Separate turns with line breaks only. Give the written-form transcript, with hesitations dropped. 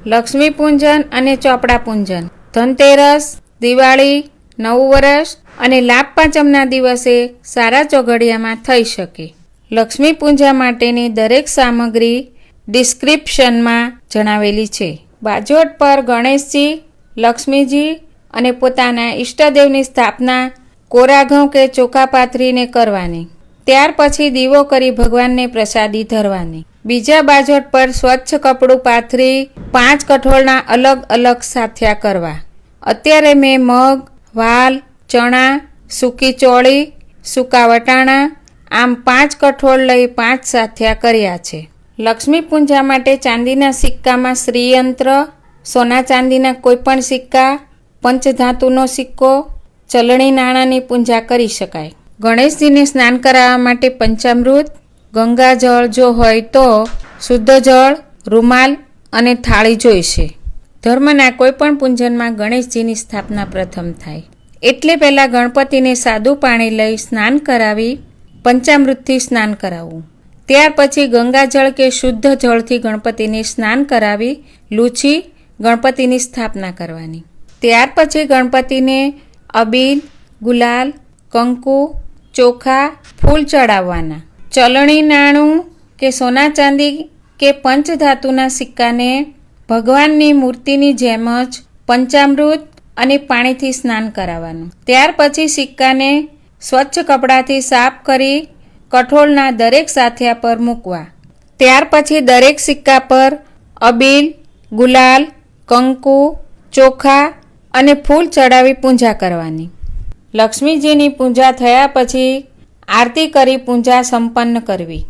લક્ષ્મી પૂજન અને ચોપડા પૂજન, ધનતેરસ, દિવાળી, નવું વર્ષ અને લાભ પાંચમના દિવસે સારા ચોઘડિયામાં થઈ શકે. લક્ષ્મી પૂજા માટેની દરેક સામગ્રી ડિસ્ક્રિપ્શનમાં જણાવેલી છે. બાજોટ પર ગણેશજી, લક્ષ્મીજી અને પોતાના ઈષ્ટદેવની સ્થાપના કોરા ઘઉં કે ચોખા પાથરીને કરવાની. ત્યાર પછી દીવો કરી ભગવાનને પ્રસાદી ધરવાની. બીજા બાજોટ પર સ્વચ્છ કપડું પાથરી 5 કઠોળના અલગ અલગ સાથિયા કરવા. અત્યારે મેં મગ, વાલ, ચણા, સૂકી ચોળી, સૂકા વટાણા આમ 5 કઠોળ લઈ 5 સાથિયા કર્યા છે. લક્ષ્મી પૂજા માટે ચાંદીના સિક્કામાં શ્રીયંત્ર, સોના ચાંદીના કોઈપણ સિક્કા, પંચધાતુનો સિક્કો, ચલણી નાણાંની પૂજા કરી શકાય. ગણેશજીને સ્નાન કરાવવા માટે પંચામૃત, ગંગાજળ જો હોય તો શુદ્ધ જળ, રૂમાલ અને થાળી જોઈશે. ધર્મના કોઈપણ પૂજનમાં ગણેશજીની સ્થાપના પ્રથમ થાય એટલે પહેલાં ગણપતિને સાદું પાણી લઈ સ્નાન કરાવી પંચામૃતથી સ્નાન કરાવવું. ત્યાર પછી ગંગાજળ કે શુદ્ધ જળથી ગણપતિને સ્નાન કરાવી લૂછી ગણપતિની સ્થાપના કરવાની. ત્યાર પછી ગણપતિને અબીલ, ગુલાલ, કંકુ, ચોખા, ફૂલ ચડાવવાના. ચલણી નાણું કે સોના ચાંદી કે પંચધાતુના સિક્કાને ભગવાનની મૂર્તિની જેમ જ પંચામૃત અને પાણીથી સ્નાન કરાવવાનું. ત્યાર પછી સિક્કાને સ્વચ્છ કપડાથી સાફ કરી કઠોળના દરેક સાથિયા પર મૂકવા. ત્યાર પછી દરેક સિક્કા પર અબીલ, ગુલાલ, કંકુ, ચોખા અને ફૂલ ચડાવી પૂજા કરવાની. લક્ષ્મીજીની પૂજા થયા પછી આરતી કરી પૂજા સંપન્ન કરવી.